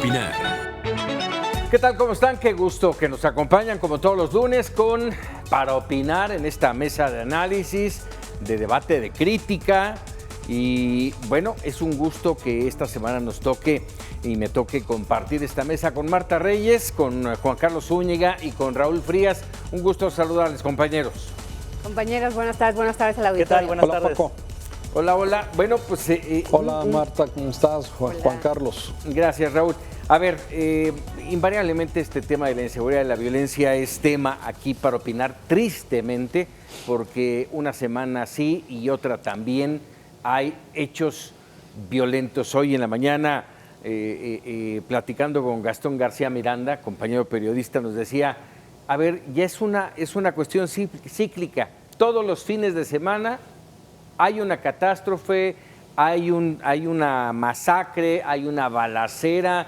opinar. ¿Qué tal? ¿Cómo están? Qué gusto que nos acompañan como todos los lunes para opinar en esta mesa de análisis, de debate, de crítica. Y bueno, es un gusto que esta semana nos toque y me toque compartir esta mesa con Marta Reyes, con Juan Carlos Zúñiga y con Raúl Frías. Un gusto saludarles, compañeros. Compañeros, buenas tardes al auditorio. ¿Qué tal? Buenas tardes. Paco. Hola, hola. Bueno, pues... Hola, Marta, ¿cómo estás? Juan Carlos. Gracias, Raúl. A ver, invariablemente este tema de la inseguridad y la violencia es tema aquí para opinar, tristemente, porque una semana sí y otra también hay hechos violentos. Hoy en la mañana, platicando con Gastón García Miranda, compañero periodista, nos decía, a ver, ya es una cuestión cíclica. Todos los fines de semana hay una catástrofe, hay una masacre, hay una balacera,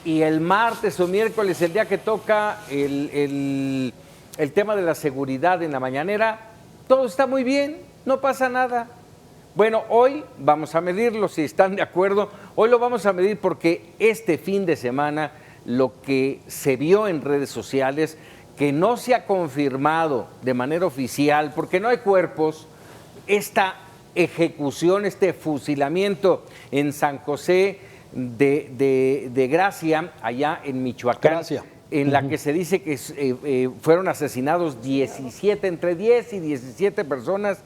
y el martes o miércoles, el día que toca el tema de la seguridad en la mañanera, todo está muy bien, no pasa nada. Bueno, hoy vamos a medirlo, si están de acuerdo, hoy lo vamos a medir porque este fin de semana lo que se vio en redes sociales, que no se ha confirmado de manera oficial, porque no hay cuerpos, esta ejecución, este fusilamiento en San José de Gracia, allá en Michoacán, en la que se dice que fueron asesinados entre 10 y 17 personas.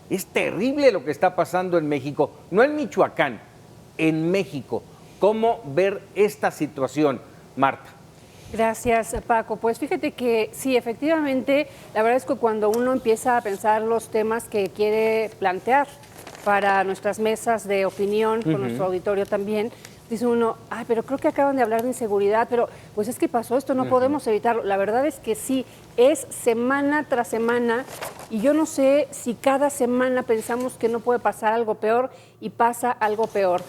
Es terrible lo que está pasando en México, no en Michoacán, en México. ¿Cómo ver esta situación, Marta? Gracias, Paco. Pues fíjate que sí, efectivamente, la verdad es que cuando uno empieza a pensar los temas que quiere plantear para nuestras mesas de opinión, con nuestro auditorio también, dice uno, pero creo que acaban de hablar de inseguridad, pero pues es que pasó esto, no podemos evitarlo. La verdad es que sí, es semana tras semana y yo no sé si cada semana pensamos que no puede pasar algo peor y pasa algo peor.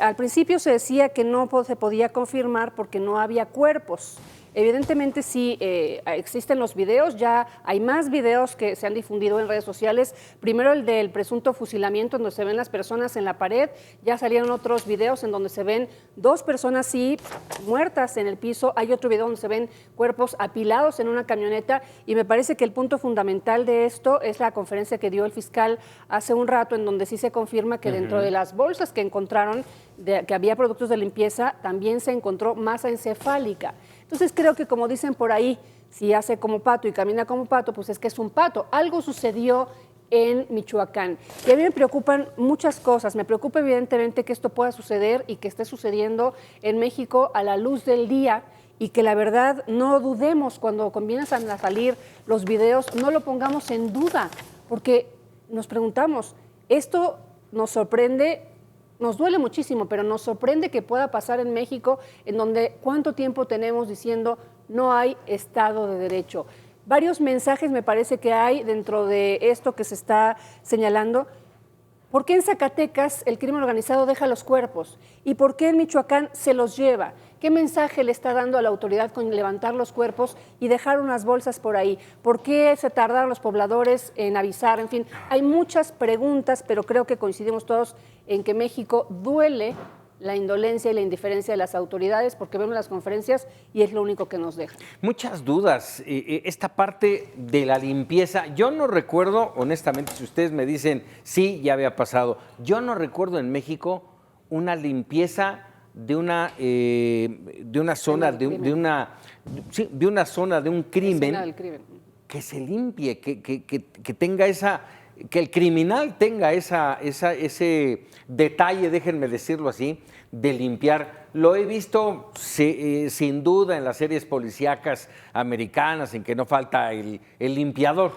Al principio se decía que no se podía confirmar porque no había cuerpos. Evidentemente sí existen los videos, ya hay más videos que se han difundido en redes sociales. Primero el del presunto fusilamiento, en donde se ven las personas en la pared. Ya salieron otros videos en donde se ven dos personas sí muertas en el piso. Hay otro video donde se ven cuerpos apilados en una camioneta. Y me parece que el punto fundamental de esto es la conferencia que dio el fiscal hace un rato, en donde sí se confirma que dentro de las bolsas que encontraron, que había productos de limpieza, también se encontró masa encefálica. Entonces creo que, como dicen por ahí, si hace como pato y camina como pato, pues es que es un pato. Algo sucedió en Michoacán. Y a mí me preocupan muchas cosas. Me preocupa evidentemente que esto pueda suceder y que esté sucediendo en México a la luz del día, y que la verdad no dudemos cuando comienzan a salir los videos, no lo pongamos en duda, porque nos preguntamos, esto nos sorprende. Nos duele muchísimo, pero nos sorprende que pueda pasar en México, en donde cuánto tiempo tenemos diciendo no hay Estado de Derecho. Varios mensajes me parece que hay dentro de esto que se está señalando. ¿Por qué en Zacatecas el crimen organizado deja los cuerpos? ¿Y por qué en Michoacán se los lleva? ¿Qué mensaje le está dando a la autoridad con levantar los cuerpos y dejar unas bolsas por ahí? ¿Por qué se tardaron los pobladores en avisar? En fin, hay muchas preguntas, pero creo que coincidimos todos en que México duele la indolencia y la indiferencia de las autoridades, porque vemos las conferencias y es lo único que nos deja. Muchas dudas. Esta parte de la limpieza, yo no recuerdo, honestamente, si ustedes me dicen, sí, ya había pasado, yo no recuerdo en México una limpieza de una zona, de una zona de un crimen, que se limpie, que tenga que el criminal tenga ese detalle, déjenme decirlo así, de limpiar. Lo he visto sin duda en las series policíacas americanas, en que no falta el limpiador.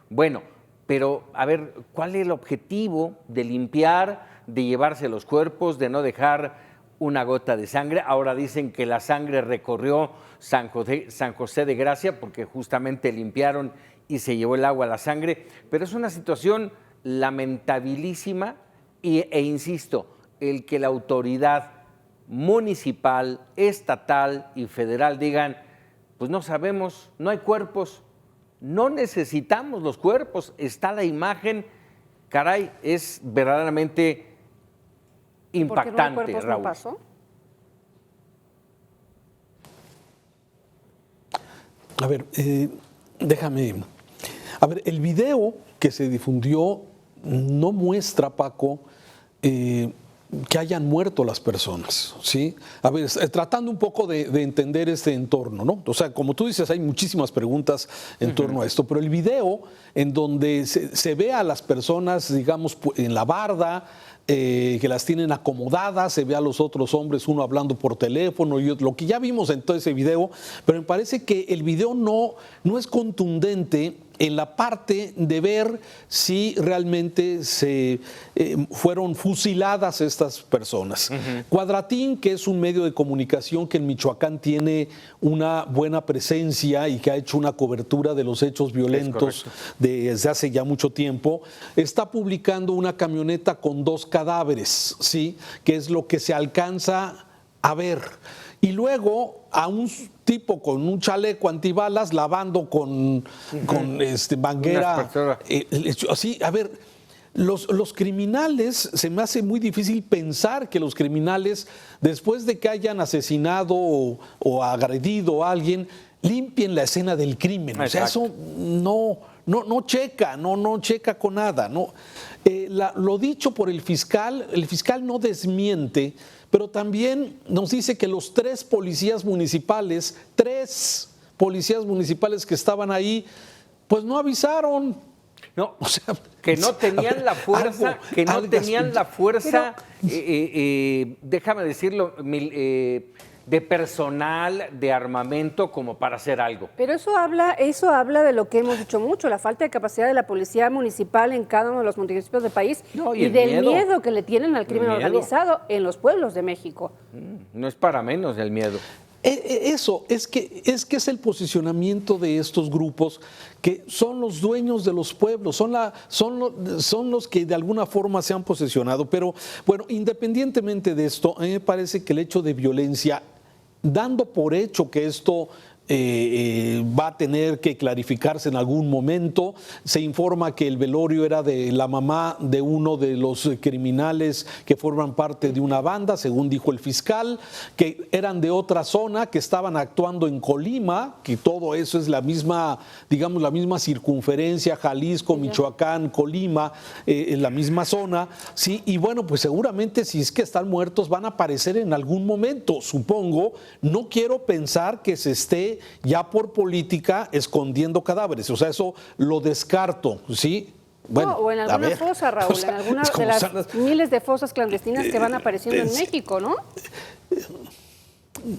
Bueno, pero a ver, ¿cuál es el objetivo de limpiar, de llevarse los cuerpos, de no dejar una gota de sangre? Ahora dicen que la sangre recorrió San José de Gracia porque justamente limpiaron y se llevó el agua a la sangre, pero es una situación lamentabilísima e insisto, el que la autoridad municipal, estatal y federal digan, pues no sabemos, no hay cuerpos, no necesitamos los cuerpos, está la imagen, caray, es verdaderamente impactante, ¿Por qué no hay cuerpos, Raúl. no pasó? A ver, déjame. A ver, el video que se difundió no muestra, Paco, que hayan muerto las personas, ¿sí? A ver, tratando un poco de entender este entorno, ¿no? O sea, como tú dices, hay muchísimas preguntas en torno a esto, pero el video en donde se ve a las personas, digamos, en la barda, que las tienen acomodadas, se ve a los otros hombres, uno hablando por teléfono, y lo que ya vimos en todo ese video, pero me parece que el video no es contundente en la parte de ver si realmente fueron fusiladas estas personas. Cuadratín, que es un medio de comunicación que en Michoacán tiene una buena presencia y que ha hecho una cobertura de los hechos violentos desde hace ya mucho tiempo, está publicando una camioneta con 2 cadáveres, ¿sí? Que es lo que se alcanza a ver. Y luego a un tipo con un chaleco antibalas lavando con manguera. Así, a ver, los criminales, se me hace muy difícil pensar que los criminales, después de que hayan asesinado o agredido a alguien, limpien la escena del crimen. Exacto. O sea, eso no checa con nada. No. Lo dicho por el fiscal no desmiente, pero también nos dice que los 3 policías municipales que estaban ahí, pues no avisaron. No, o sea, que no tenían la fuerza, déjame decirlo, de personal, de armamento, como para hacer algo. Pero eso habla de lo que hemos dicho mucho, la falta de capacidad de la policía municipal en cada uno de los municipios del país y del miedo que le tienen al crimen organizado en los pueblos de México. No es para menos el miedo. Eso, es que es el posicionamiento de estos grupos que son los dueños de los pueblos, son los que de alguna forma se han posesionado. Pero bueno, independientemente de esto, a mí me parece que el hecho de violencia, dando por hecho que esto va a tener que clarificarse en algún momento. Se informa que el velorio era de la mamá de uno de los criminales que forman parte de una banda, según dijo el fiscal, que eran de otra zona, que estaban actuando en Colima, que todo eso es la misma, digamos, la misma circunferencia, Jalisco, Michoacán, Colima, en la misma zona, sí, y bueno, pues seguramente si es que están muertos van a aparecer en algún momento, supongo. No quiero pensar que se esté ya por política escondiendo cadáveres, o sea, eso lo descarto, ¿sí? Bueno, o en alguna fosa, Raúl, en alguna de las miles de fosas clandestinas que van apareciendo en México, ¿no?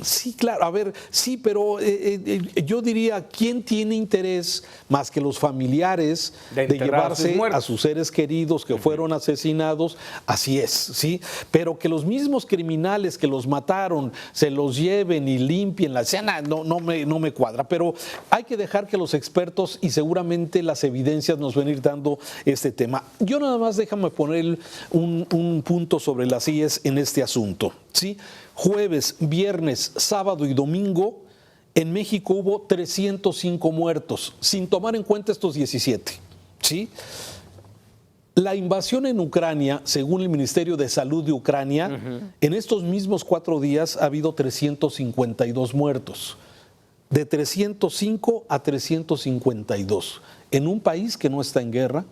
Sí, claro, a ver, sí, pero yo diría, ¿quién tiene interés más que los familiares de llevarse a sus seres queridos que fueron asesinados? Así es, ¿sí? Pero que los mismos criminales que los mataron se los lleven y limpien la escena, no me cuadra. Pero hay que dejar que los expertos y seguramente las evidencias nos van a ir dando este tema. Yo nada más déjame poner un punto sobre las IES en este asunto, ¿sí? Jueves, viernes, sábado y domingo, en México hubo 305 muertos, sin tomar en cuenta estos 17, ¿sí? La invasión en Ucrania, según el Ministerio de Salud de Ucrania, en estos mismos 4 días ha habido 352 muertos, de 305 a 352, en un país que no está en guerra,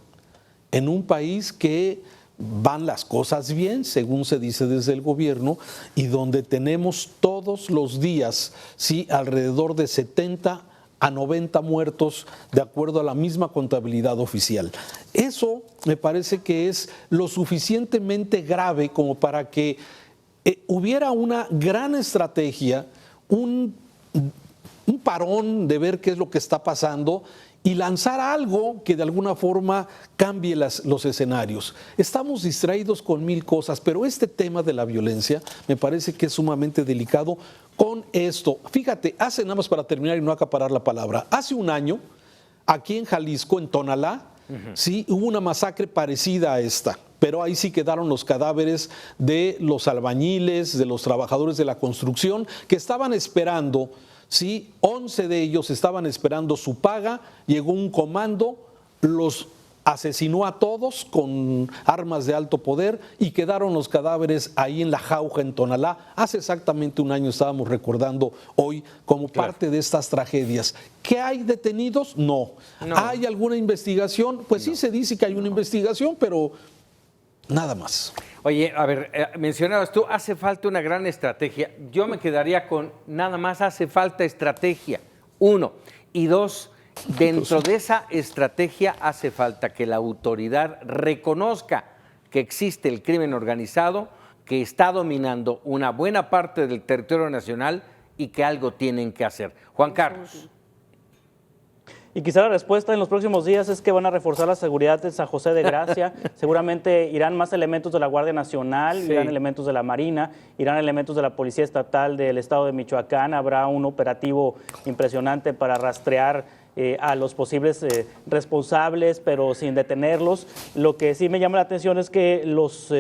en un país que van las cosas bien, según se dice desde el gobierno, y donde tenemos todos los días, sí, alrededor de 70 a 90 muertos, de acuerdo a la misma contabilidad oficial. Eso me parece que es lo suficientemente grave como para que hubiera una gran estrategia, un parón de ver qué es lo que está pasando y lanzar algo que de alguna forma cambie los escenarios. Estamos distraídos con 1000 cosas, pero este tema de la violencia me parece que es sumamente delicado con esto. Fíjate, hace, nada más para terminar y no acaparar la palabra, hace un año, aquí en Jalisco, en Tonalá, sí, hubo una masacre parecida a esta, pero ahí sí quedaron los cadáveres de los albañiles, de los trabajadores de la construcción, que estaban esperando. Sí, 11 de ellos estaban esperando su paga, llegó un comando, los asesinó a todos con armas de alto poder y quedaron los cadáveres ahí en la jauja en Tonalá. Hace exactamente un año estábamos recordando hoy como parte de estas tragedias. ¿Qué hay detenidos? No. ¿Hay alguna investigación? Pues sí se dice que hay una investigación, pero nada más. Oye, a ver, mencionabas tú, hace falta una gran estrategia. Yo me quedaría con nada más hace falta estrategia, 1. Y 2, dentro de esa estrategia hace falta que la autoridad reconozca que existe el crimen organizado, que está dominando una buena parte del territorio nacional y que algo tienen que hacer. Juan Carlos. Y quizá la respuesta en los próximos días es que van a reforzar la seguridad de San José de Gracia. Seguramente irán más elementos de la Guardia Nacional, irán elementos de la Marina, irán elementos de la Policía Estatal del Estado de Michoacán. Habrá un operativo impresionante para rastrear a los posibles responsables, pero sin detenerlos. Lo que sí me llama la atención es que los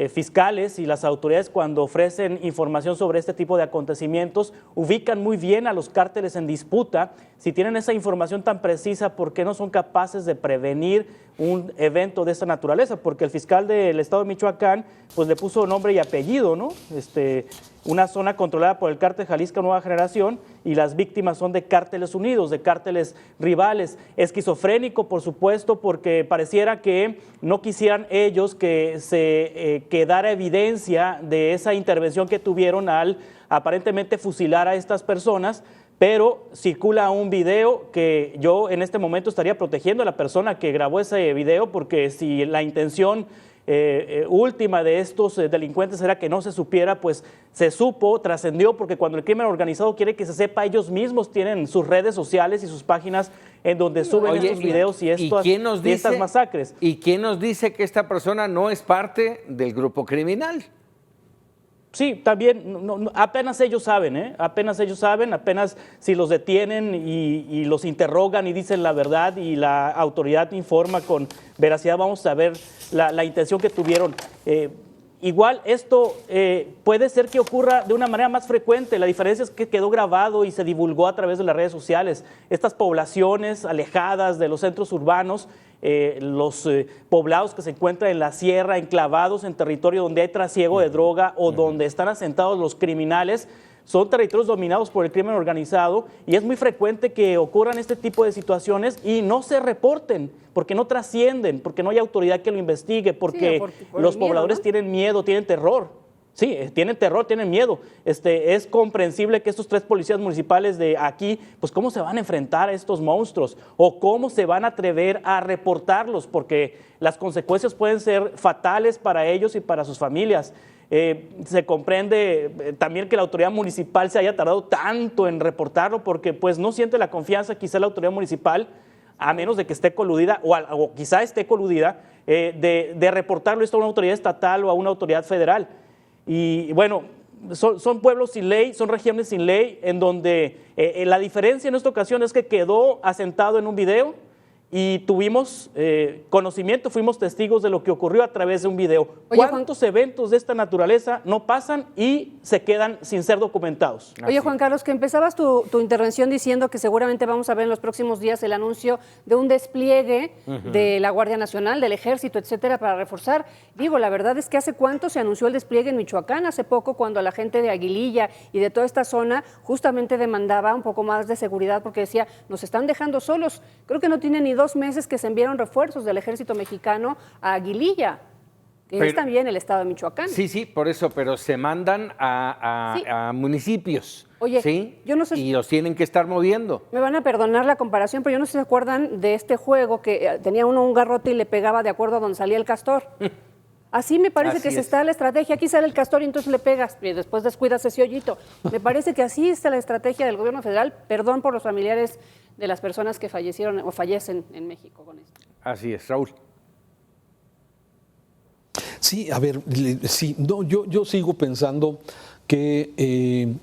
fiscales y las autoridades, cuando ofrecen información sobre este tipo de acontecimientos, ubican muy bien a los cárteles en disputa. Si tienen esa información tan precisa, ¿por qué no son capaces de prevenir un evento de esta naturaleza? Porque el fiscal del Estado de Michoacán pues le puso nombre y apellido, ¿no? Una zona controlada por el cártel Jalisco Nueva Generación, y las víctimas son de cárteles unidos, de cárteles rivales. Esquizofrénico, por supuesto, porque pareciera que no quisieran ellos que se quedara evidencia de esa intervención que tuvieron al aparentemente fusilar a estas personas, pero circula un video que yo en este momento estaría protegiendo a la persona que grabó ese video, porque si la intención última de estos delincuentes era que no se supiera, pues se supo, trascendió, porque cuando el crimen organizado quiere que se sepa, ellos mismos tienen sus redes sociales y sus páginas en donde suben estos videos y estas masacres. ¿Y quién nos dice que esta persona no es parte del grupo criminal? Sí, también apenas ellos saben, apenas ellos saben, apenas si los detienen y los interrogan y dicen la verdad y la autoridad informa con veracidad, vamos a ver la intención que tuvieron. Igual esto puede ser que ocurra de una manera más frecuente. La diferencia es que quedó grabado y se divulgó a través de las redes sociales. Estas poblaciones alejadas de los centros urbanos, los poblados que se encuentran en la sierra, enclavados en territorio donde hay trasiego de droga o donde están asentados los criminales, son territorios dominados por el crimen organizado, y es muy frecuente que ocurran este tipo de situaciones y no se reporten, porque no trascienden, porque no hay autoridad que lo investigue, porque los pobladores tienen miedo, tienen terror. Sí, tienen terror, tienen miedo. Es comprensible que estos 3 policías municipales de aquí, pues cómo se van a enfrentar a estos monstruos o cómo se van a atrever a reportarlos, porque las consecuencias pueden ser fatales para ellos y para sus familias. Se comprende también que la autoridad municipal se haya tardado tanto en reportarlo, porque pues no siente la confianza quizá la autoridad municipal, a menos de que esté coludida o quizá esté coludida, de reportarlo esto a una autoridad estatal o a una autoridad federal. Y bueno, son pueblos sin ley, son regiones sin ley, en donde la diferencia en esta ocasión es que quedó asentado en un video y tuvimos conocimiento, fuimos testigos de lo que ocurrió a través de un video. Oye, ¿cuántos eventos de esta naturaleza no pasan y se quedan sin ser documentados? Oye, Juan Carlos, que empezabas tu intervención diciendo que seguramente vamos a ver en los próximos días el anuncio de un despliegue de la Guardia Nacional, del Ejército, etcétera, para reforzar. Digo, la verdad es que ¿hace cuánto se anunció el despliegue en Michoacán? Hace poco, cuando la gente de Aguililla y de toda esta zona justamente demandaba un poco más de seguridad, porque decía, nos están dejando solos. Creo que no tiene ni 2 meses que se enviaron refuerzos del ejército mexicano a Aguililla, que es también el estado de Michoacán. Sí, por eso, pero se mandan a municipios. Oye, ¿sí? Yo no sé, y los tienen que estar moviendo. Me van a perdonar la comparación, pero yo no sé si se acuerdan de este juego que tenía uno un garrote y le pegaba de acuerdo a donde salía el castor. Así me parece que está la estrategia. Aquí sale el castor y entonces le pegas y después descuidas ese hoyito. Me parece que así está la estrategia del gobierno federal. Perdón por los familiares de las personas que fallecieron o fallecen en México con esto. Así es, Raúl. Sí, a ver, sí, no, yo sigo pensando que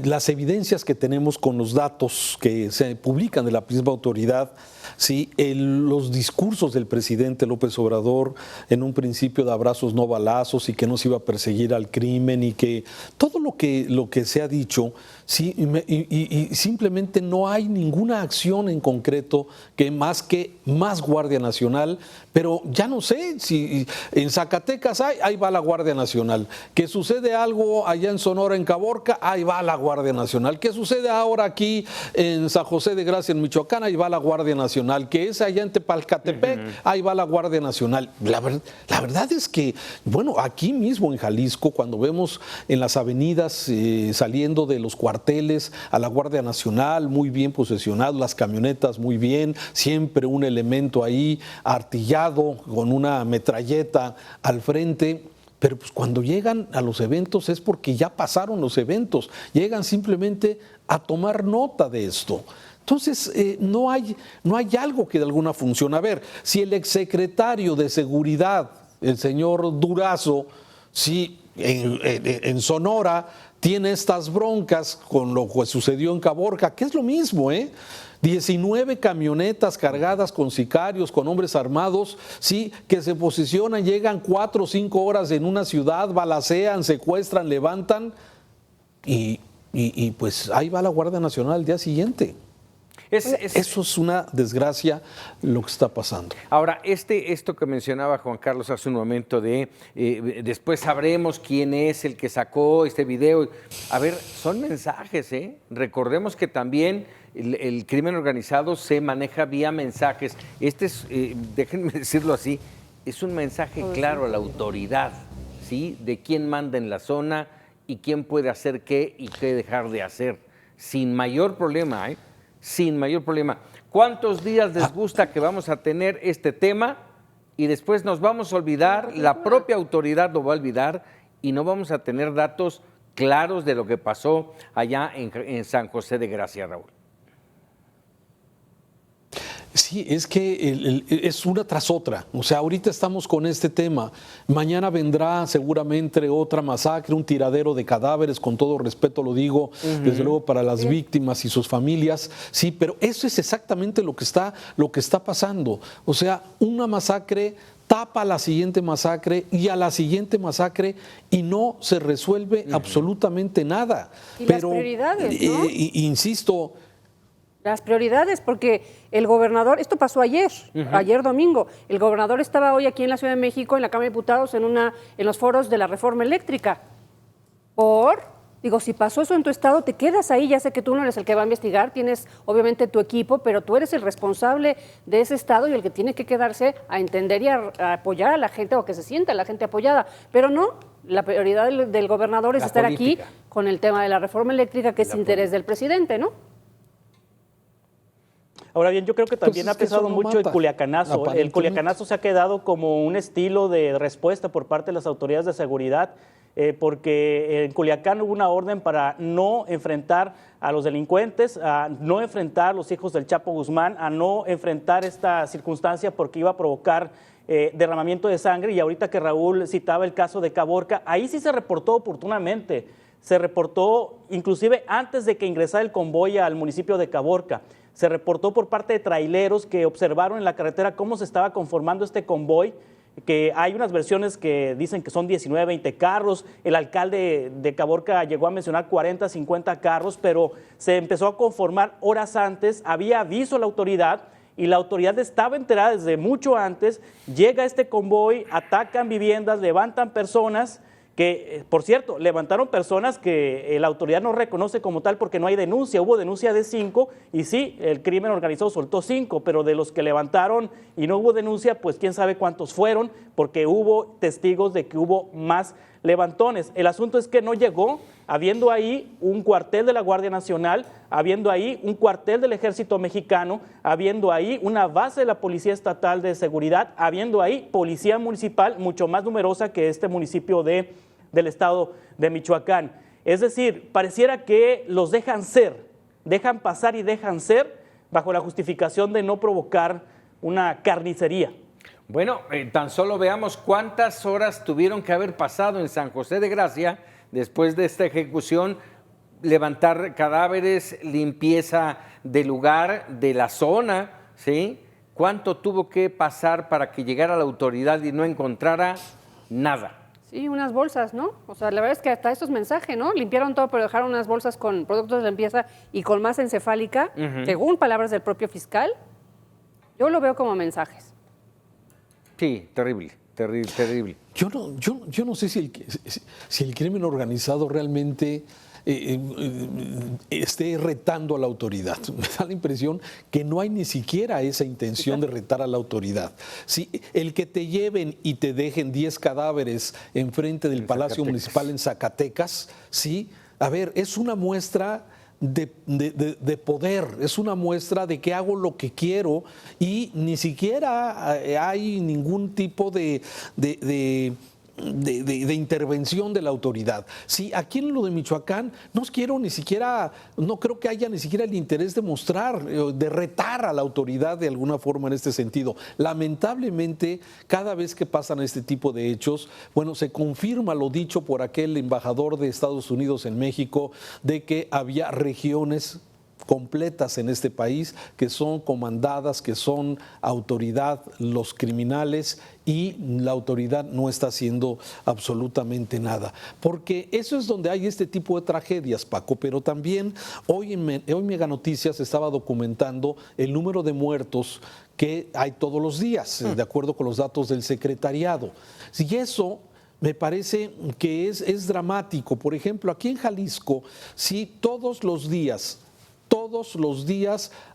las evidencias que tenemos con los datos que se publican de la misma autoridad, ¿sí? Los discursos del presidente López Obrador en un principio de abrazos no balazos y que no se iba a perseguir al crimen y que todo lo que se ha dicho, ¿sí? y simplemente no hay ninguna acción en concreto que más Guardia Nacional, pero ya no sé si en Zacatecas ahí va la Guardia Nacional, que sucede algo allá en Sonora, en Caborca, ahí va la Guardia Nacional, que sucede ahora aquí en San José de Gracia, en Michoacán, ahí va la Guardia Nacional, que es allá en Tepalcatepec, ahí va la Guardia Nacional. La verdad es que, bueno, aquí mismo en Jalisco, cuando vemos en las avenidas saliendo de los cuarteles a la Guardia Nacional, muy bien posesionados, las camionetas muy bien, siempre un elemento ahí artillado con una metralleta al frente. Pero pues cuando llegan a los eventos es porque ya pasaron los eventos, llegan simplemente a tomar nota de esto. Entonces, no hay algo que de alguna funcione. A ver, si el exsecretario de Seguridad, el señor Durazo, sí, en Sonora, tiene estas broncas con lo que sucedió en Caborca, que es lo mismo, 19 camionetas cargadas con sicarios, con hombres armados, sí, que se posicionan, llegan 4 o 5 horas en una ciudad, balacean, secuestran, levantan y pues ahí va la Guardia Nacional al día siguiente. Eso es una desgracia lo que está pasando. Ahora, esto que mencionaba Juan Carlos hace un momento de después sabremos quién es el que sacó este video. A ver, son mensajes, Recordemos que también el crimen organizado se maneja vía mensajes. Déjenme decirlo así, es un mensaje claro a la autoridad, ¿sí? De quién manda en la zona y quién puede hacer qué y qué dejar de hacer. Sin mayor problema, sin mayor problema. ¿Cuántos días les gusta que vamos a tener este tema y después nos vamos a olvidar, la propia autoridad lo va a olvidar y no vamos a tener datos claros de lo que pasó allá en San José de Gracia, Raúl? Sí, es que es una tras otra. O sea, ahorita estamos con este tema. Mañana vendrá seguramente otra masacre, un tiradero de cadáveres, con todo respeto lo digo, desde luego para las víctimas y sus familias. Sí, pero eso es exactamente lo que está pasando. O sea, una masacre tapa a la siguiente masacre y a la siguiente masacre y no se resuelve absolutamente nada. Y pero, las prioridades, ¿no? Insisto, las prioridades, porque el gobernador, esto pasó ayer domingo, el gobernador estaba hoy aquí en la Ciudad de México, en la Cámara de Diputados, en los foros de la reforma eléctrica. Si pasó eso en tu estado, te quedas ahí, ya sé que tú no eres el que va a investigar, tienes obviamente tu equipo, pero tú eres el responsable de ese estado y el que tiene que quedarse a entender y a apoyar a la gente o que se sienta la gente apoyada. Pero no, la prioridad del gobernador es estar aquí con el tema de la reforma eléctrica, que es interés del presidente, ¿no? Ahora bien, yo creo que también ha pesado mucho el culiacanazo. El culiacanazo se ha quedado como un estilo de respuesta por parte de las autoridades de seguridad, porque en Culiacán hubo una orden para no enfrentar a los delincuentes, a no enfrentar a los hijos del Chapo Guzmán, a no enfrentar esta circunstancia porque iba a provocar derramamiento de sangre. Y ahorita que Raúl citaba el caso de Caborca, ahí sí se reportó oportunamente. Se reportó inclusive antes de que ingresara el convoy al municipio de Caborca. Se reportó por parte de traileros que observaron en la carretera cómo se estaba conformando este convoy, que hay unas versiones que dicen que son 19, 20 carros. El alcalde de Caborca llegó a mencionar 40, 50 carros, pero se empezó a conformar horas antes. Había aviso a la autoridad y la autoridad estaba enterada desde mucho antes. Llega este convoy, atacan viviendas, levantan personas que, por cierto, levantaron personas que la autoridad no reconoce como tal porque no hay denuncia. Hubo denuncia de 5 y sí, el crimen organizado soltó 5, pero de los que levantaron y no hubo denuncia, pues quién sabe cuántos fueron, porque hubo testigos de que hubo más levantones. El asunto es que no llegó, habiendo ahí un cuartel de la Guardia Nacional, habiendo ahí un cuartel del Ejército Mexicano, habiendo ahí una base de la Policía Estatal de Seguridad, habiendo ahí policía municipal mucho más numerosa que este municipio del estado de Michoacán. Es decir, pareciera que los dejan pasar y dejan ser bajo la justificación de no provocar una carnicería. Bueno, tan solo veamos cuántas horas tuvieron que haber pasado en San José de Gracia después de esta ejecución levantar cadáveres, limpieza del lugar, de la zona, ¿sí? ¿Cuánto tuvo que pasar para que llegara la autoridad y no encontrara nada? Sí, unas bolsas, ¿no? O sea, la verdad es que hasta esto es mensaje, ¿no? Limpiaron todo, pero dejaron unas bolsas con productos de limpieza y con masa encefálica, según palabras del propio fiscal. Yo lo veo como mensajes. Sí, terrible, terrible, terrible. Yo no sé si el crimen organizado realmente esté retando a la autoridad. Me da la impresión que no hay ni siquiera esa intención de retar a la autoridad. Si el que te lleven y te dejen 10 cadáveres enfrente del Palacio Municipal en Zacatecas, sí, a ver, es una muestra de poder, es una muestra de que hago lo que quiero y ni siquiera hay ningún tipo de intervención de la autoridad. Sí, aquí en lo de Michoacán no creo que haya ni siquiera el interés de mostrar, de retar a la autoridad de alguna forma en este sentido. Lamentablemente, cada vez que pasan este tipo de hechos, bueno, se confirma lo dicho por aquel embajador de Estados Unidos en México, de que había regiones completas en este país que son comandadas, que son autoridad los criminales, y la autoridad no está haciendo absolutamente nada. Porque eso es donde hay este tipo de tragedias, Paco, pero también hoy Mega Noticias estaba documentando el número de muertos que hay todos los días, de acuerdo con los datos del secretariado. Y eso me parece que es dramático. Por ejemplo, aquí en Jalisco, sí, todos los días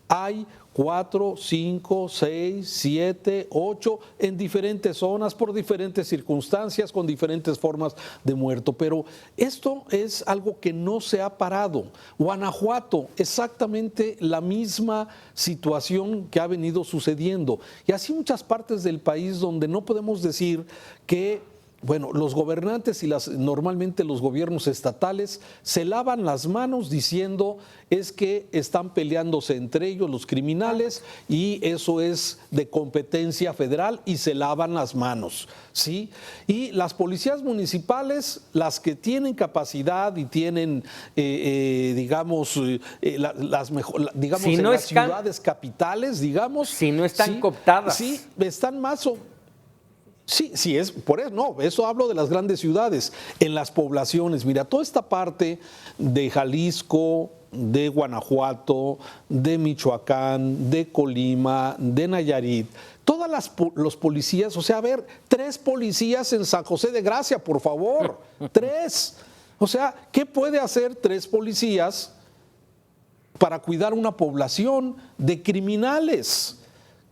hay 4, 5, 6, 7, 8 en diferentes zonas, por diferentes circunstancias, con diferentes formas de muerto. Pero esto es algo que no se ha parado. Guanajuato, exactamente la misma situación que ha venido sucediendo. Y así muchas partes del país donde no podemos decir que, bueno, los gobernantes y normalmente los gobiernos estatales se lavan las manos diciendo es que están peleándose entre ellos los criminales y eso es de competencia federal y se lavan las manos, ¿sí? Y las policías municipales, las que tienen capacidad y tienen, digamos, las ciudades capitales, digamos. Si no están cooptadas. Sí, están más Sí, es por eso, no, eso hablo de las grandes ciudades, en las poblaciones. Mira, toda esta parte de Jalisco, de Guanajuato, de Michoacán, de Colima, de Nayarit, todas los policías, o sea, a ver, 3 policías en San José de Gracia, por favor, 3. O sea, ¿qué puede hacer 3 policías para cuidar una población de criminales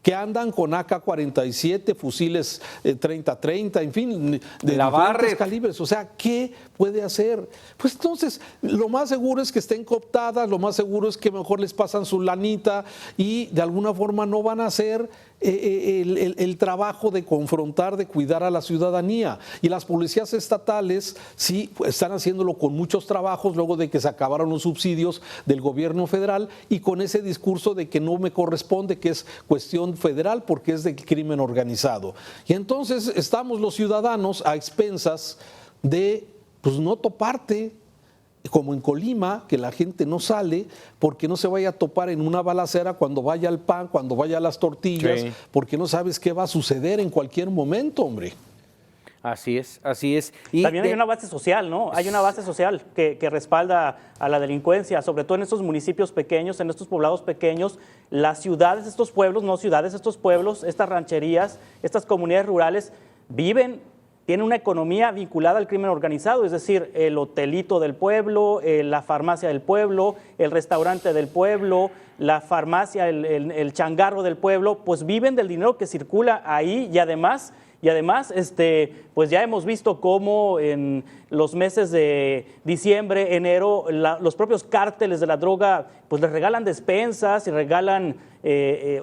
que andan con AK-47, fusiles 30-30, en fin, de diferentes calibres? O sea, ¿qué puede hacer? Pues entonces, lo más seguro es que estén cooptadas, lo más seguro es que mejor les pasan su lanita y de alguna forma no van a hacer el trabajo de confrontar, de cuidar a la ciudadanía. Y las policías estatales sí están haciéndolo con muchos trabajos luego de que se acabaron los subsidios del gobierno federal y con ese discurso de que no me corresponde, que es cuestión federal porque es del crimen organizado. Y entonces estamos los ciudadanos a expensas de pues no toparte, como en Colima, que la gente no sale porque no se vaya a topar en una balacera cuando vaya al pan, cuando vaya a las tortillas, sí, porque no sabes qué va a suceder en cualquier momento, hombre. Así es, así es. Y también hay una base social, ¿no? Hay una base social que respalda a la delincuencia, sobre todo en estos municipios pequeños, en estos poblados pequeños, las ciudades, estos pueblos, no ciudades, estos pueblos, estas rancherías, estas comunidades rurales tienen una economía vinculada al crimen organizado, es decir, el hotelito del pueblo, la farmacia del pueblo, el restaurante del pueblo, la farmacia, el changarro del pueblo, pues viven del dinero que circula ahí y además, pues ya hemos visto cómo en los meses de diciembre, enero, los propios cárteles de la droga pues les regalan despensas y regalan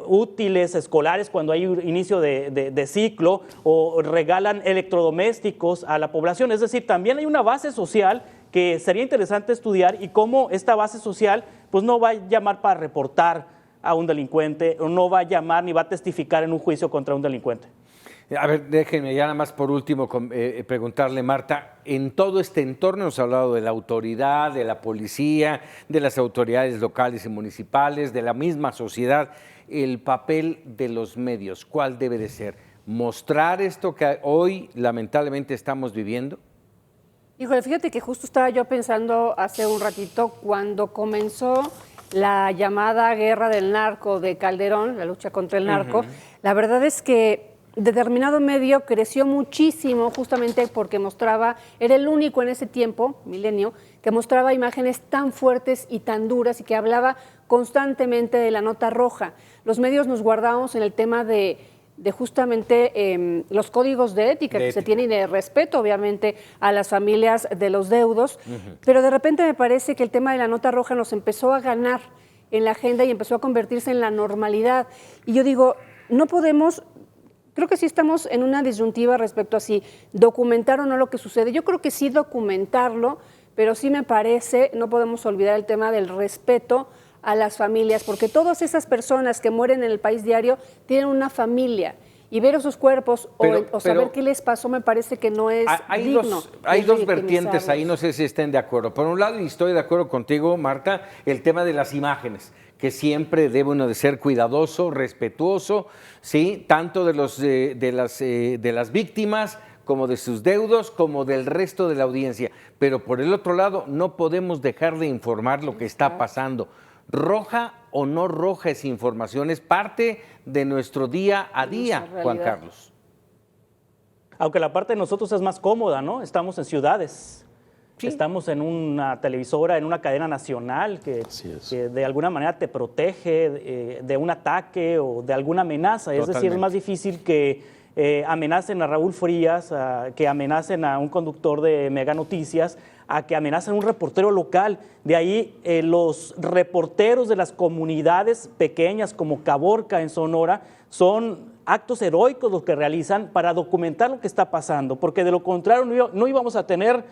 útiles escolares cuando hay inicio de ciclo o regalan electrodomésticos a la población. Es decir, también hay una base social que sería interesante estudiar y cómo esta base social pues no va a llamar para reportar a un delincuente o no va a llamar ni va a testificar en un juicio contra un delincuente. A ver, déjenme ya nada más por último preguntarle, Marta, en todo este entorno hemos hablado de la autoridad, de la policía, de las autoridades locales y municipales, de la misma sociedad, el papel de los medios, ¿cuál debe de ser? ¿Mostrar esto que hoy lamentablemente estamos viviendo? Híjole, fíjate que justo estaba yo pensando hace un ratito cuando comenzó la llamada guerra del narco de Calderón, la lucha contra el narco. La verdad es que determinado medio creció muchísimo justamente porque mostraba, era el único en ese tiempo, Milenio, que mostraba imágenes tan fuertes y tan duras y que hablaba constantemente de la nota roja. Los medios nos guardábamos en el tema de justamente los códigos de ética que se tienen y de respeto, obviamente, a las familias de los deudos, pero de repente me parece que el tema de la nota roja nos empezó a ganar en la agenda y empezó a convertirse en la normalidad. Y yo digo, no podemos... Creo que sí estamos en una disyuntiva respecto a si documentar o no lo que sucede. Yo creo que sí documentarlo, pero sí me parece, no podemos olvidar el tema del respeto a las familias, porque todas esas personas que mueren en el país diario tienen una familia. Y ver esos cuerpos o saber qué les pasó me parece que no es digno. Hay dos vertientes ahí, no sé si estén de acuerdo. Por un lado, y estoy de acuerdo contigo, Marta, el tema de las imágenes, que siempre debe uno de ser cuidadoso, respetuoso, ¿sí? Tanto de las víctimas como de sus deudos, como del resto de la audiencia. Pero por el otro lado, no podemos dejar de informar lo que está pasando. Roja o no roja esa información, es parte de nuestro día a día, Juan Carlos. Aunque la parte de nosotros es más cómoda, ¿no? Estamos en ciudades, estamos en una televisora, en una cadena nacional que de alguna manera te protege de un ataque o de alguna amenaza. Totalmente. Es decir, es más difícil que amenacen a Raúl Frías, que amenacen a un conductor de Mega Noticias, a que amenacen a un reportero local. De ahí los reporteros de las comunidades pequeñas como Caborca en Sonora son actos heroicos los que realizan para documentar lo que está pasando, porque de lo contrario no íbamos a tener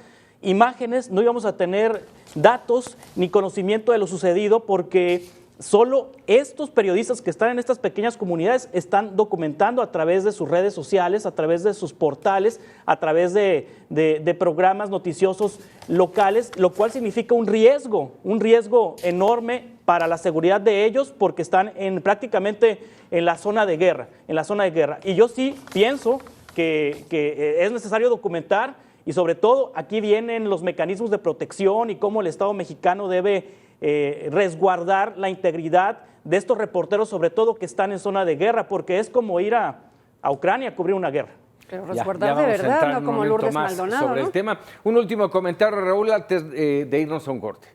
imágenes, no íbamos a tener datos ni conocimiento de lo sucedido, porque solo estos periodistas que están en estas pequeñas comunidades están documentando a través de sus redes sociales, a través de sus portales, a través de programas noticiosos locales, lo cual significa un riesgo enorme para la seguridad de ellos, porque están prácticamente en la zona de guerra, Y yo sí pienso que es necesario documentar, y sobre todo aquí vienen los mecanismos de protección y cómo el Estado mexicano debe resguardar la integridad de estos reporteros, sobre todo que están en zona de guerra, porque es como ir a Ucrania a cubrir una guerra. Pero resguardar de verdad, no como Lourdes Maldonado, sobre ¿no? el tema. Un último comentario, Raúl, antes de irnos a un corte.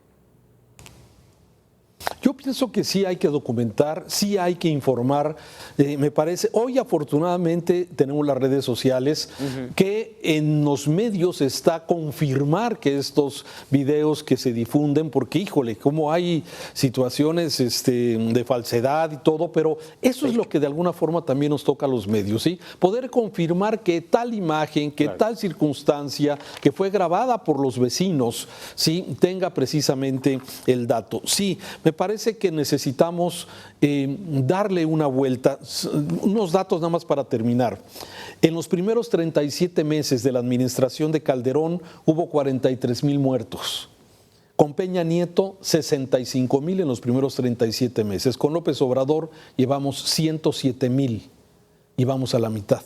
Yo pienso que sí hay que documentar, sí hay que informar. Me parece, hoy afortunadamente tenemos las redes sociales que en los medios está confirmar que estos videos que se difunden, porque híjole, como hay situaciones de falsedad y todo, pero eso es lo que de alguna forma también nos toca a los medios, ¿sí? Poder confirmar que tal imagen, que tal circunstancia que fue grabada por los vecinos, ¿sí? Tenga precisamente el dato. Sí, me parece que necesitamos darle una vuelta. Unos datos nada más para terminar. En los primeros 37 meses de la administración de Calderón hubo 43,000 muertos. Con Peña Nieto, 65,000 en los primeros 37 meses. Con López Obrador llevamos 107,000 y vamos a la mitad,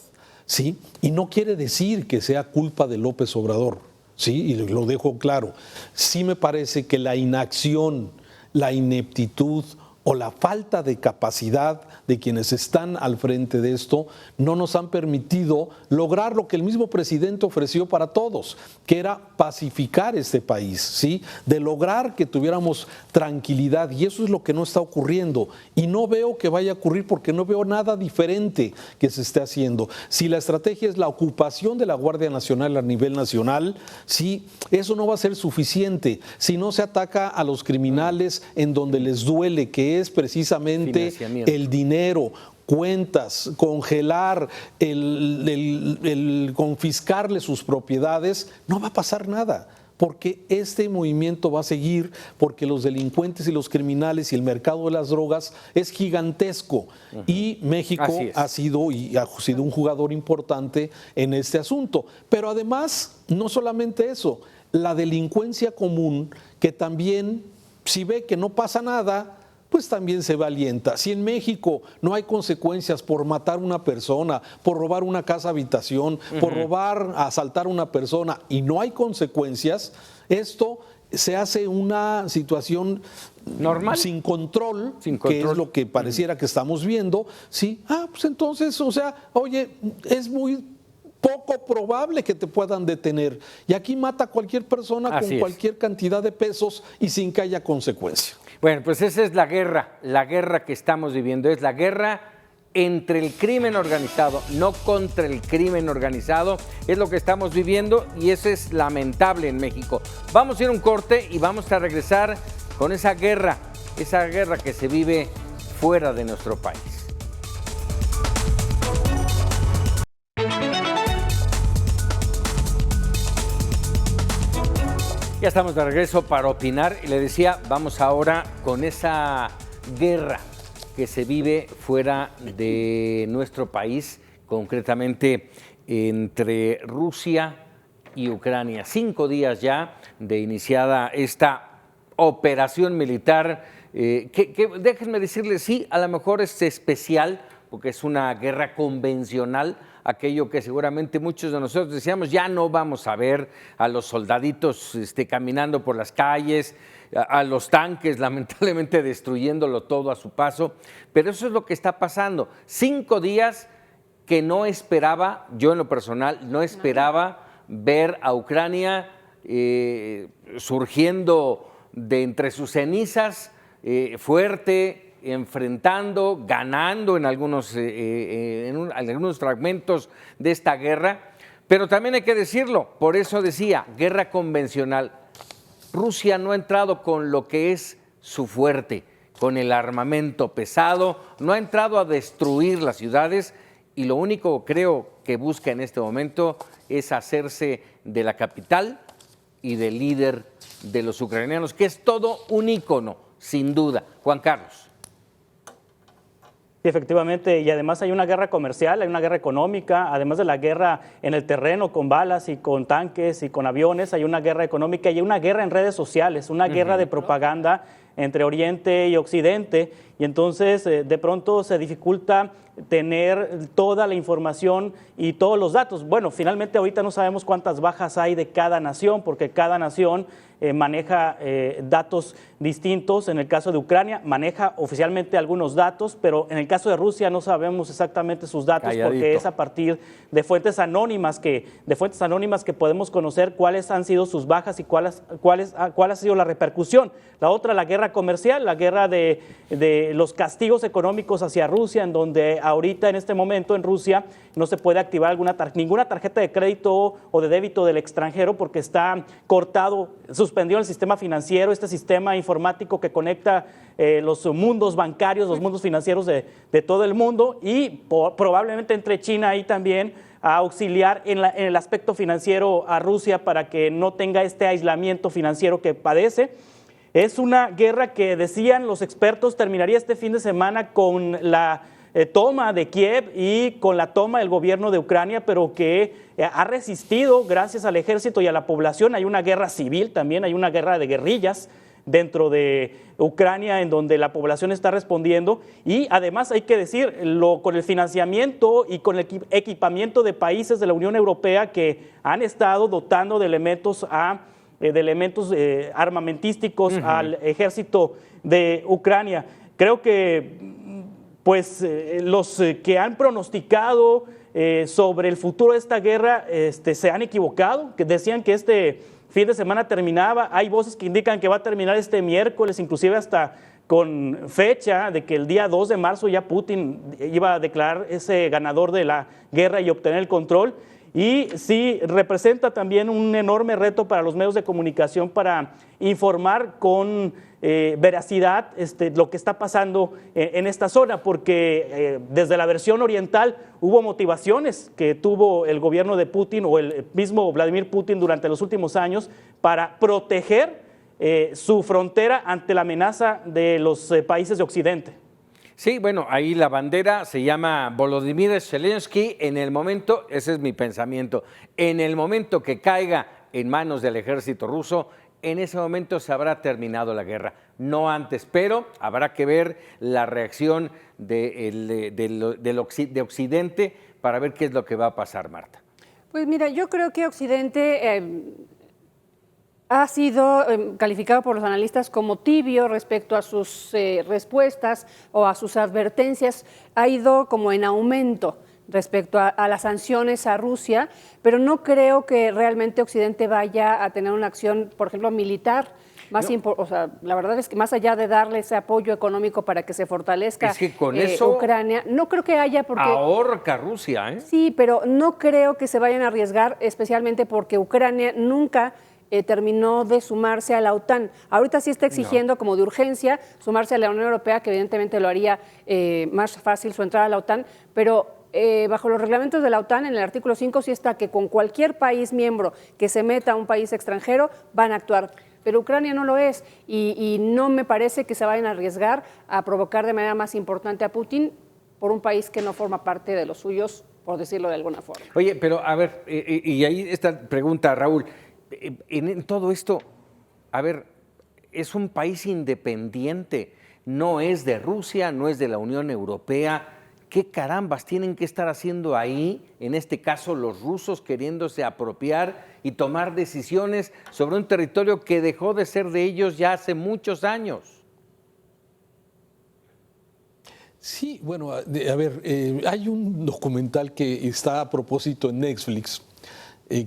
¿sí? Y no quiere decir que sea culpa de López Obrador, ¿sí? Y lo dejo claro. Sí me parece que la inacción, la ineptitud o la falta de capacidad de quienes están al frente de esto no nos han permitido lograr lo que el mismo presidente ofreció para todos, que era pacificar este país, ¿sí? De lograr que tuviéramos tranquilidad, y eso es lo que no está ocurriendo, y no veo que vaya a ocurrir porque no veo nada diferente que se esté haciendo. Si la estrategia es la ocupación de la Guardia Nacional a nivel nacional, sí, eso no va a ser suficiente si no se ataca a los criminales en donde les duele, que es precisamente el dinero, cuentas, congelar, el confiscarle sus propiedades. No va a pasar nada. porque este movimiento va a seguir, porque los delincuentes y los criminales y el mercado de las drogas es gigantesco. Y México ha sido un jugador importante en este asunto. Pero además, no solamente eso, la delincuencia común, que también, si ve que no pasa nada, pues también se valienta. Si en México no hay consecuencias por matar a una persona, por robar una casa habitación, por robar, asaltar a una persona, y no hay consecuencias, esto se hace una situación normal, sin control, que es lo que pareciera que estamos viendo. Sí, pues entonces, o sea, oye, es muy poco probable que te puedan detener. Y aquí mata a cualquier persona con cualquier cantidad de pesos y sin que haya consecuencia. Bueno, pues esa es la guerra que estamos viviendo, es la guerra entre el crimen organizado, no contra el crimen organizado, es lo que estamos viviendo y eso es lamentable en México. Vamos a ir a un corte y vamos a regresar con esa guerra que se vive fuera de nuestro país. Ya estamos de regreso para opinar y le decía, vamos ahora con esa guerra que se vive fuera de nuestro país, concretamente entre Rusia y Ucrania. 5 días ya de iniciada esta operación militar, que déjenme decirles, sí, a lo mejor es especial, porque es una guerra convencional, aquello que seguramente muchos de nosotros decíamos, ya no vamos a ver a los soldaditos caminando por las calles, a los tanques lamentablemente destruyéndolo todo a su paso, pero eso es lo que está pasando. 5 días que no esperaba, yo en lo personal, no esperaba ver a Ucrania surgiendo de entre sus cenizas, fuerte, enfrentando, ganando en algunos fragmentos de esta guerra, pero también hay que decirlo, por eso decía, guerra convencional. Rusia no ha entrado con lo que es su fuerte, con el armamento pesado, no ha entrado a destruir las ciudades y lo único creo que busca en este momento es hacerse de la capital y del líder de los ucranianos, que es todo un ícono, sin duda. Juan Carlos. Efectivamente, y además hay una guerra comercial, hay una guerra económica, además de la guerra en el terreno con balas y con tanques y con aviones, hay una guerra económica y hay una guerra en redes sociales, una guerra de propaganda entre Oriente y Occidente, y entonces de pronto se dificulta tener toda la información y todos los datos. Bueno, finalmente ahorita no sabemos cuántas bajas hay de cada nación, porque cada nación maneja datos distintos. En el caso de Ucrania maneja oficialmente algunos datos, pero en el caso de Rusia no sabemos exactamente sus datos. Calladito. Porque es a partir de fuentes anónimas que podemos conocer cuáles han sido sus bajas y cuál ha sido la repercusión. La otra, la guerra comercial, la guerra de los castigos económicos hacia Rusia, en donde ahorita en este momento en Rusia no se puede activar ninguna tarjeta de crédito o de débito del extranjero porque está cortado, suspendido el sistema financiero, este sistema informático que conecta los mundos bancarios, los mundos financieros de todo el mundo, y probablemente entre China ahí también a auxiliar en el aspecto financiero a Rusia para que no tenga este aislamiento financiero que padece. Es una guerra que, decían los expertos, terminaría este fin de semana con la toma de Kiev y con la toma del gobierno de Ucrania, pero que ha resistido gracias al ejército y a la población. Hay una guerra civil también, hay una guerra de guerrillas dentro de Ucrania en donde la población está respondiendo, y además hay que decirlo, con el financiamiento y con el equipamiento de países de la Unión Europea que han estado dotando de elementos armamentísticos al ejército de Ucrania. Creo que los que han pronosticado sobre el futuro de esta guerra se han equivocado, que decían que este fin de semana terminaba. Hay voces que indican que va a terminar este miércoles, inclusive hasta con fecha de que el día 2 de marzo ya Putin iba a declarar ese ganador de la guerra y obtener el control. y sí representa también un enorme reto para los medios de comunicación para informar con veracidad lo que está pasando en esta zona, porque desde la versión oriental hubo motivaciones que tuvo el gobierno de Putin o el mismo Vladimir Putin durante los últimos años para proteger su frontera ante la amenaza de los países de Occidente. Sí, bueno, ahí la bandera se llama Volodymyr Zelensky. En el momento, ese es mi pensamiento, en el momento que caiga en manos del ejército ruso, en ese momento se habrá terminado la guerra, no antes, pero habrá que ver la reacción de Occidente para ver qué es lo que va a pasar, Marta. Pues mira, yo creo que Occidente ha sido calificado por los analistas como tibio respecto a sus respuestas o a sus advertencias, ha ido como en aumento respecto a las sanciones a Rusia, pero no creo que realmente Occidente vaya a tener una acción, por ejemplo, militar. O sea, la verdad es que más allá de darle ese apoyo económico para que se fortalezca es que con eso Ucrania, no creo que haya porque ahorca Rusia, ¿eh? Sí, pero no creo que se vayan a arriesgar, especialmente porque Ucrania nunca terminó de sumarse a la OTAN. Ahorita sí está exigiendo como de urgencia sumarse a la Unión Europea, que evidentemente lo haría más fácil su entrada a la OTAN, pero bajo los reglamentos de la OTAN, en el artículo 5 sí está que con cualquier país miembro que se meta a un país extranjero van a actuar. Pero Ucrania no lo es y no me parece que se vayan a arriesgar a provocar de manera más importante a Putin por un país que no forma parte de los suyos, por decirlo de alguna forma. Oye, pero a ver, y ahí esta pregunta, Raúl, en todo esto, a ver, es un país independiente, no es de Rusia, no es de la Unión Europea. ¿Qué carambas tienen que estar haciendo ahí, en este caso los rusos, queriéndose apropiar y tomar decisiones sobre un territorio que dejó de ser de ellos ya hace muchos años? Sí, bueno, a ver, hay un documental que está a propósito en Netflix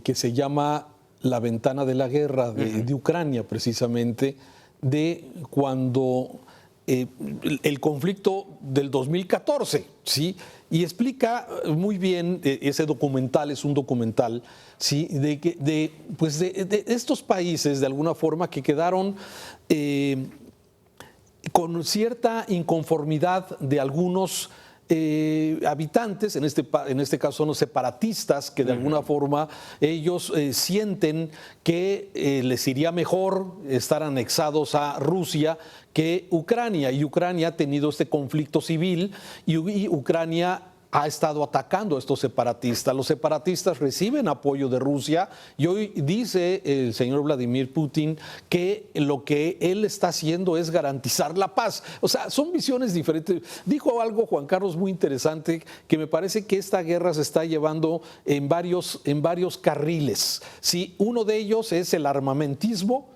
que se llama La ventana de la guerra de Ucrania, precisamente, de cuando el conflicto del 2014, ¿sí? Y explica muy bien, ese documental es un documental, ¿sí? De estos países, de alguna forma, que quedaron con cierta inconformidad de algunos habitantes, en este caso son los separatistas, que de alguna forma ellos sienten que les iría mejor estar anexados a Rusia que Ucrania, y Ucrania ha tenido este conflicto civil y Ucrania ha estado atacando a estos separatistas. Los separatistas reciben apoyo de Rusia y hoy dice el señor Vladimir Putin que lo que él está haciendo es garantizar la paz. O sea, son visiones diferentes. Dijo algo Juan Carlos muy interesante, que me parece que esta guerra se está llevando en varios carriles. ¿Sí? Uno de ellos es el armamentismo,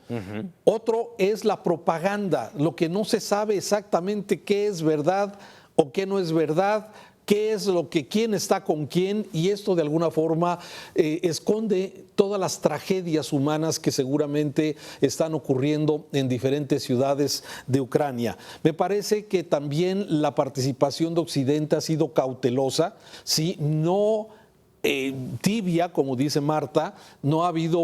otro es la propaganda, lo que no se sabe exactamente qué es verdad o qué no es verdad, qué es quién está con quién, y esto de alguna forma esconde todas las tragedias humanas que seguramente están ocurriendo en diferentes ciudades de Ucrania. Me parece que también la participación de Occidente ha sido cautelosa, ¿sí? No tibia, como dice Marta, no ha habido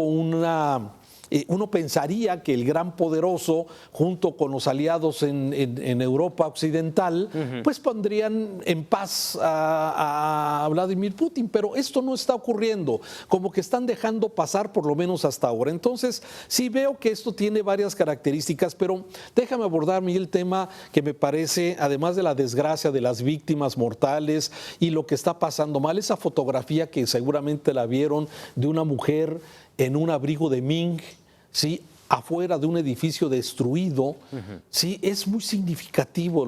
uno pensaría que el gran poderoso, junto con los aliados en Europa Occidental, pues pondrían en paz a Vladimir Putin, pero esto no está ocurriendo, como que están dejando pasar por lo menos hasta ahora. Entonces, sí veo que esto tiene varias características, pero déjame abordar a mí el tema que me parece, además de la desgracia de las víctimas mortales y lo que está pasando mal, esa fotografía que seguramente la vieron de una mujer en un abrigo de Ming, ¿sí? Afuera de un edificio destruido, sí, es muy significativo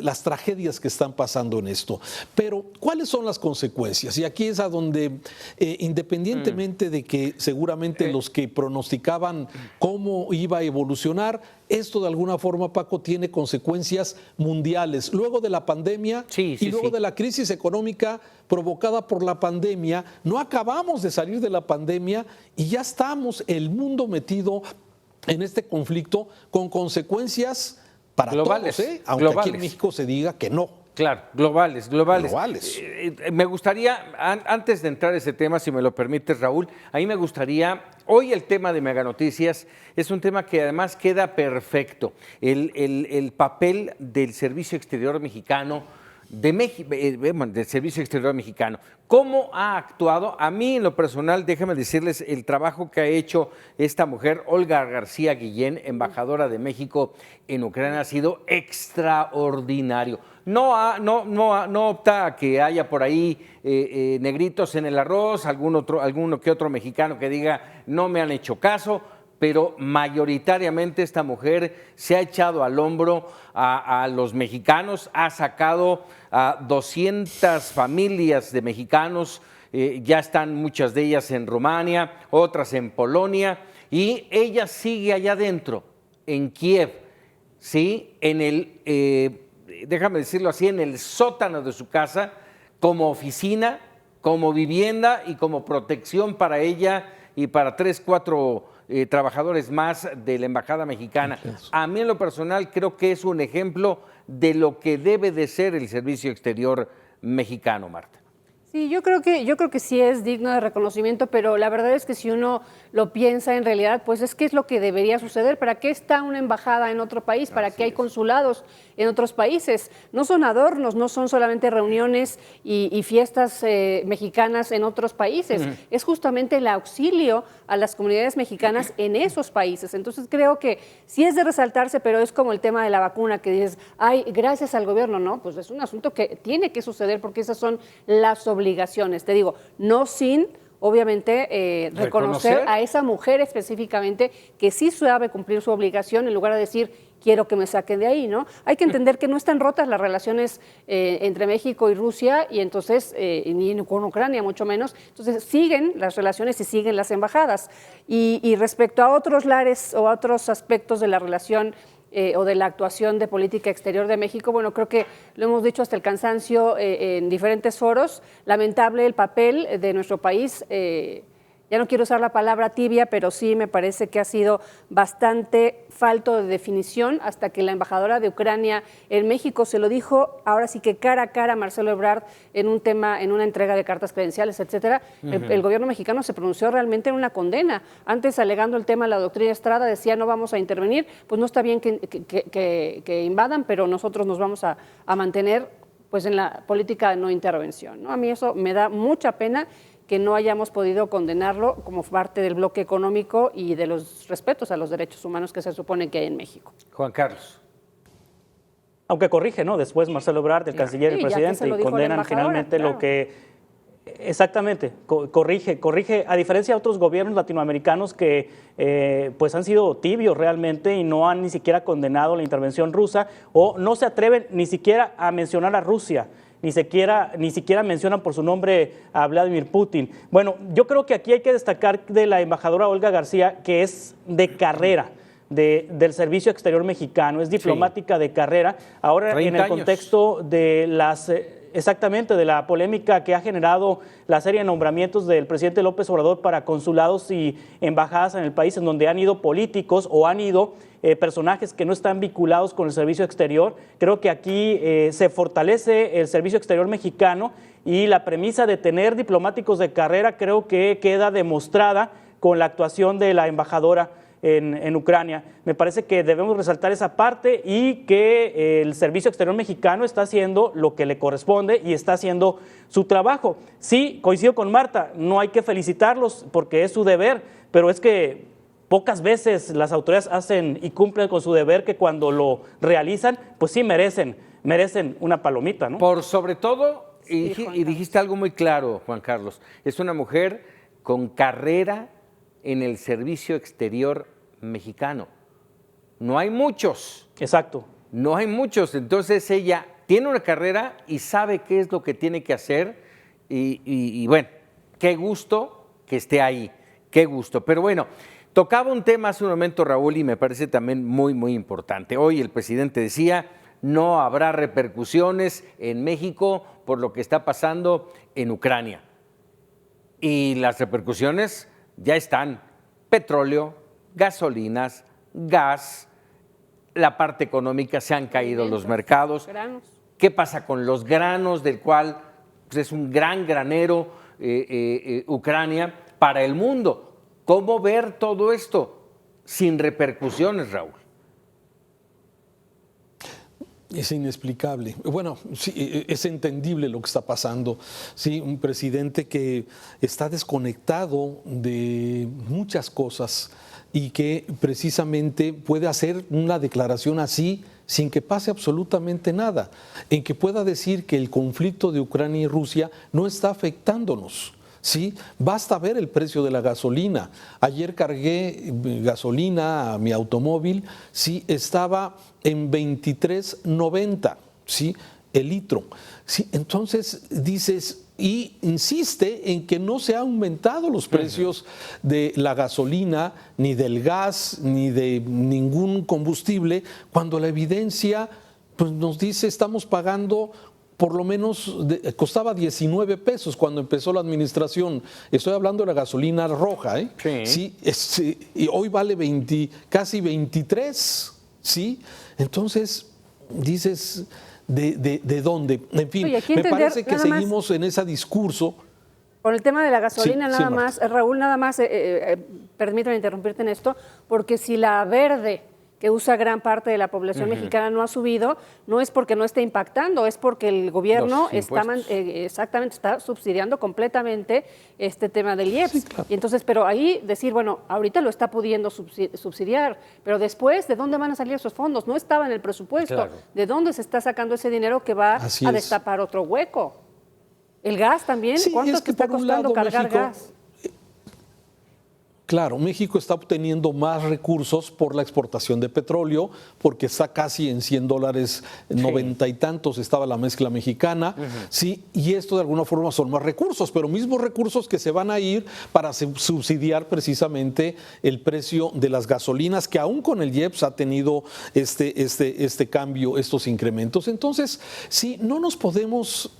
las tragedias que están pasando en esto. Pero, ¿cuáles son las consecuencias? Y aquí es a donde, independientemente de que seguramente los que pronosticaban cómo iba a evolucionar, esto de alguna forma, Paco, tiene consecuencias mundiales. Luego de la pandemia y luego de la crisis económica provocada por la pandemia, no acabamos de salir de la pandemia y ya estamos el mundo metido en este conflicto con consecuencias para globales, todos, aunque globales. Aquí en México se diga que no. Claro, globales. Globales. Me gustaría, antes de entrar a ese tema, si me lo permites, Raúl, a mí me gustaría, hoy el tema de Mega Noticias es un tema que además queda perfecto. El papel del Servicio Exterior Mexicano, del Servicio Exterior Mexicano. ¿Cómo ha actuado? A mí, en lo personal, déjenme decirles, el trabajo que ha hecho esta mujer, Olga García Guillén, embajadora de México en Ucrania, ha sido extraordinario. No opta a que haya por ahí negritos en el arroz, alguno que otro mexicano que diga no me han hecho caso, pero mayoritariamente esta mujer se ha echado al hombro a los mexicanos, ha sacado a 200 familias de mexicanos, ya están muchas de ellas en Rumania, otras en Polonia, y ella sigue allá adentro, en Kiev, ¿sí? Déjame decirlo así, en el sótano de su casa, como oficina, como vivienda y como protección para ella y para 3, 4 trabajadores más de la Embajada Mexicana. A mí en lo personal creo que es un ejemplo de lo que debe de ser el Servicio Exterior Mexicano, Marta. Sí, yo creo que sí es digno de reconocimiento, pero la verdad es que si uno lo piensa en realidad, pues es que es lo que debería suceder. ¿Para qué está una embajada en otro país? ¿Para qué hay consulados en otros países? No son adornos, no son solamente reuniones y fiestas mexicanas en otros países. Es justamente el auxilio a las comunidades mexicanas en esos países. Entonces creo que sí es de resaltarse, pero es como el tema de la vacuna que dices, ay, gracias al gobierno, no, pues es un asunto que tiene que suceder porque esas son las obligaciones. Te digo, no sin obviamente reconocer a esa mujer específicamente que sí sabe cumplir su obligación en lugar de decir quiero que me saquen de ahí, ¿no? Hay que entender que no están rotas las relaciones entre México y Rusia y entonces, ni con Ucrania mucho menos, entonces siguen las relaciones y siguen las embajadas. Y respecto a otros lares o a otros aspectos de la relación o de la actuación de política exterior de México, bueno, creo que lo hemos dicho hasta el cansancio en diferentes foros, lamentable el papel de nuestro país, ya no quiero usar la palabra tibia, pero sí me parece que ha sido bastante falto de definición hasta que la embajadora de Ucrania en México se lo dijo, ahora sí que cara a cara a Marcelo Ebrard en un tema, en una entrega de cartas credenciales, etcétera. El gobierno mexicano se pronunció realmente en una condena. Antes, alegando el tema de la doctrina Estrada, decía no vamos a intervenir, pues no está bien que invadan, pero nosotros nos vamos a mantener pues en la política de no intervención, ¿no? A mí eso me da mucha pena que no hayamos podido condenarlo como parte del bloque económico y de los respetos a los derechos humanos que se supone que hay en México. Juan Carlos. Aunque corrige, ¿no? Después Marcelo Ebrard, el canciller y el presidente, y condenan finalmente lo que... Exactamente, corrige, a diferencia de otros gobiernos latinoamericanos que pues han sido tibios realmente y no han ni siquiera condenado la intervención rusa o no se atreven ni siquiera a mencionar a Rusia. Ni siquiera mencionan por su nombre a Vladimir Putin. Bueno, yo creo que aquí hay que destacar de la embajadora Olga García, que es de carrera del Servicio Exterior Mexicano, es diplomática de carrera. Ahora, en el contexto de las... Exactamente, de la polémica que ha generado la serie de nombramientos del presidente López Obrador para consulados y embajadas en el país, en donde han ido políticos o han ido personajes que no están vinculados con el servicio exterior. Creo que aquí se fortalece el servicio exterior mexicano y la premisa de tener diplomáticos de carrera creo que queda demostrada con la actuación de la embajadora en Ucrania. Me parece que debemos resaltar esa parte y que el Servicio Exterior Mexicano está haciendo lo que le corresponde y está haciendo su trabajo. Sí, coincido con Marta, no hay que felicitarlos porque es su deber, pero es que pocas veces las autoridades hacen y cumplen con su deber que cuando lo realizan, pues sí merecen una palomita, ¿no? Por sobre todo, y dijiste algo muy claro, Juan Carlos, es una mujer con carrera en el Servicio Exterior Mexicano. No hay muchos. Exacto. No hay muchos. Entonces ella tiene una carrera y sabe qué es lo que tiene que hacer y bueno, qué gusto que esté ahí, qué gusto. Pero bueno, tocaba un tema hace un momento, Raúl, y me parece también muy, muy importante. Hoy el presidente decía, no habrá repercusiones en México por lo que está pasando en Ucrania. Y las repercusiones ya están: petróleo, gasolinas, gas, la parte económica, se han caído los mercados. ¿Qué pasa con los granos, del cual pues, es un gran granero Ucrania para el mundo? ¿Cómo ver todo esto sin repercusiones, Raúl? Es inexplicable. Bueno, sí, es entendible lo que está pasando. Sí, un presidente que está desconectado de muchas cosas y que precisamente puede hacer una declaración así sin que pase absolutamente nada, en que pueda decir que el conflicto de Ucrania y Rusia no está afectándonos. Sí, basta ver el precio de la gasolina. Ayer cargué gasolina a mi automóvil, sí, estaba en 23.90, sí, el litro. Sí, entonces dices, y insiste en que no se han aumentado los precios de la gasolina, ni del gas, ni de ningún combustible, cuando la evidencia pues, nos dice estamos pagando. Por lo menos costaba 19 pesos cuando empezó la administración. Estoy hablando de la gasolina roja, ¿eh? Sí. Sí, y hoy vale casi 23, ¿sí? Entonces, dices, ¿de dónde? En fin, oye, me parece que seguimos en ese discurso. Con el tema de la gasolina, Sí, nada sí, más, Raúl, nada más, permítame interrumpirte en esto, porque si la verde que usa gran parte de la población mexicana no ha subido, no es porque no esté impactando, es porque el gobierno está subsidiando completamente este tema del IEPS. Sí, claro. Y entonces, pero ahí decir, bueno, ahorita lo está pudiendo subsidiar, pero después, ¿de dónde van a salir esos fondos? No estaba en el presupuesto. Claro. ¿De dónde se está sacando ese dinero que va a destapar otro hueco? ¿El gas también? Sí, ¿Cuánto es que te está costando cargar México, gas? Claro, México está obteniendo más recursos por la exportación de petróleo, porque está casi en $100, 90 y tantos estaba la mezcla mexicana, sí, y esto de alguna forma son más recursos, pero mismos recursos que se van a ir para subsidiar precisamente el precio de las gasolinas, que aún con el IEPS ha tenido este cambio, estos incrementos. Entonces, sí, no nos podemos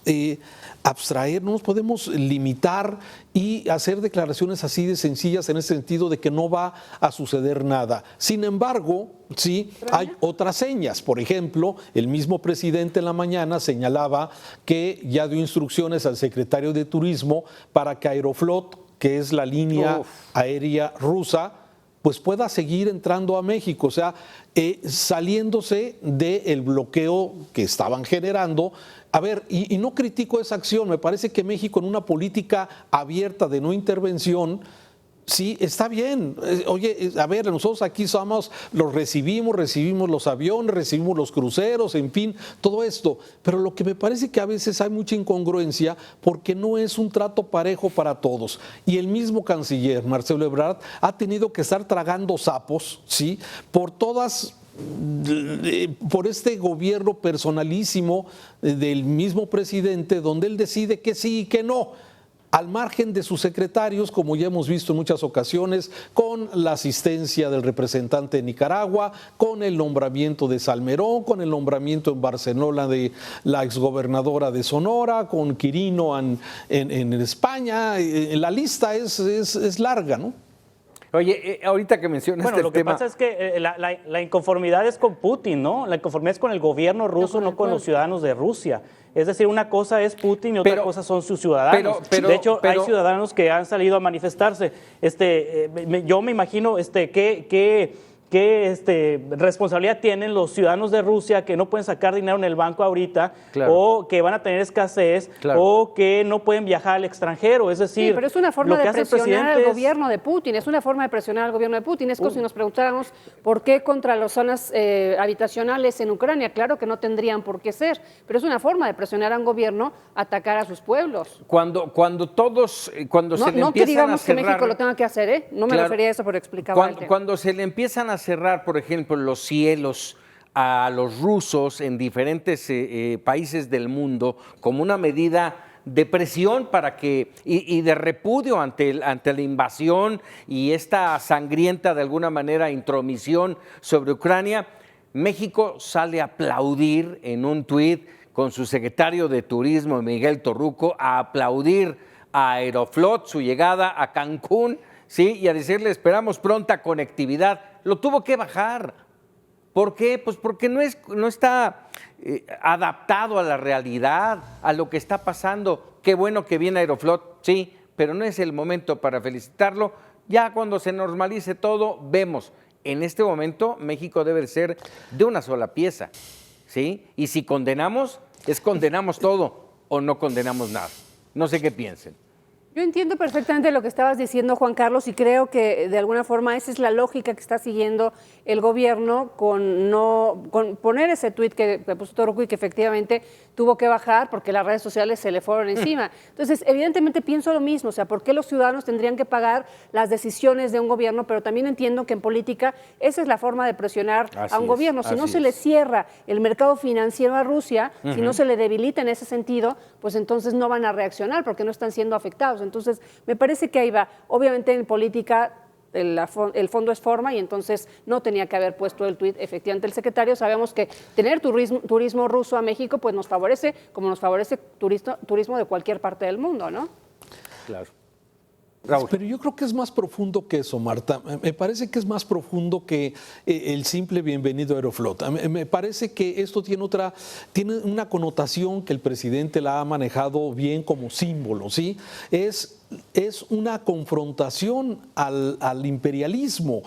abstraer, no nos podemos limitar y hacer declaraciones así de sencillas en el sentido de que no va a suceder nada. Sin embargo, sí, hay otras señas. Por ejemplo, el mismo presidente en la mañana señalaba que ya dio instrucciones al secretario de Turismo para que Aeroflot, que es la línea aérea rusa, pues pueda seguir entrando a México, o sea, saliéndose del bloqueo que estaban generando. A ver, y no critico esa acción, me parece que México en una política abierta de no intervención, sí, está bien. Oye, a ver, nosotros aquí recibimos los aviones, recibimos los cruceros, en fin, todo esto. Pero lo que me parece que a veces hay mucha incongruencia porque no es un trato parejo para todos. Y el mismo canciller, Marcelo Ebrard, ha tenido que estar tragando sapos, ¿sí? Por este gobierno personalísimo del mismo presidente, donde él decide que sí y que no, al margen de sus secretarios, como ya hemos visto en muchas ocasiones, con la asistencia del representante de Nicaragua, con el nombramiento de Salmerón, con el nombramiento en Barcelona de la exgobernadora de Sonora, con Quirino en España. La lista es larga, ¿no? Oye, ahorita que mencionas bueno, lo que pasa es que la inconformidad es con Putin, ¿no? La inconformidad es con el gobierno ruso, no con los ciudadanos de Rusia. Es decir, una cosa es Putin y otra cosa son sus ciudadanos. De hecho, hay ciudadanos que han salido a manifestarse. Yo me imagino ¿qué responsabilidad tienen los ciudadanos de Rusia que no pueden sacar dinero en el banco ahorita, o que van a tener escasez, o que no pueden viajar al extranjero? Es decir, sí, pero es una forma de presionar al gobierno de Putin, es una forma de presionar al gobierno de Putin. Es como si nos preguntáramos por qué contra las zonas habitacionales en Ucrania. Claro que no tendrían por qué ser, pero es una forma de presionar a un gobierno a atacar a sus pueblos. Cuando se le empiezan a cerrar... No que digamos que México lo tenga que hacer, ¿eh? No me refería a eso, pero explicaba el tema. Cuando se le empiezan a cerrar, por ejemplo, los cielos a los rusos en diferentes países del mundo como una medida de presión para que y de repudio ante la invasión y esta sangrienta, de alguna manera, intromisión sobre Ucrania, México sale a aplaudir en un tuit con su secretario de Turismo, Miguel Torruco, a aplaudir a Aeroflot, su llegada a Cancún, ¿sí? Y a decirle, esperamos pronta conectividad. Lo tuvo que bajar. ¿Por qué? Pues porque no está adaptado a la realidad, a lo que está pasando. Qué bueno que viene Aeroflot, sí, pero no es el momento para felicitarlo. Ya cuando se normalice todo, vemos. En este momento, México debe ser de una sola pieza, ¿sí? Y si condenamos, condenamos todo o no condenamos nada. No sé qué piensen. Yo entiendo perfectamente lo que estabas diciendo, Juan Carlos, y creo que de alguna forma esa es la lógica que está siguiendo el gobierno con poner ese tuit que puso Torruco y que efectivamente tuvo que bajar porque las redes sociales se le fueron encima. Entonces, evidentemente pienso lo mismo, o sea, ¿por qué los ciudadanos tendrían que pagar las decisiones de un gobierno? Pero también entiendo que en política esa es la forma de presionar a un gobierno. Si no se le cierra el mercado financiero a Rusia, si no se le debilita en ese sentido, pues entonces no van a reaccionar porque no están siendo afectados. Entonces, me parece que ahí va. Obviamente en política el fondo es forma y entonces no tenía que haber puesto el tuit efectivamente el secretario. Sabemos que tener turismo ruso a México pues nos favorece, como nos favorece turismo de cualquier parte del mundo, ¿no? Claro. Raúl. Pero yo creo que es más profundo que eso, Marta. Me parece que es más profundo que el simple bienvenido a Aeroflot. Me parece que esto tiene una connotación que el presidente la ha manejado bien como símbolo, ¿sí? Es una confrontación al imperialismo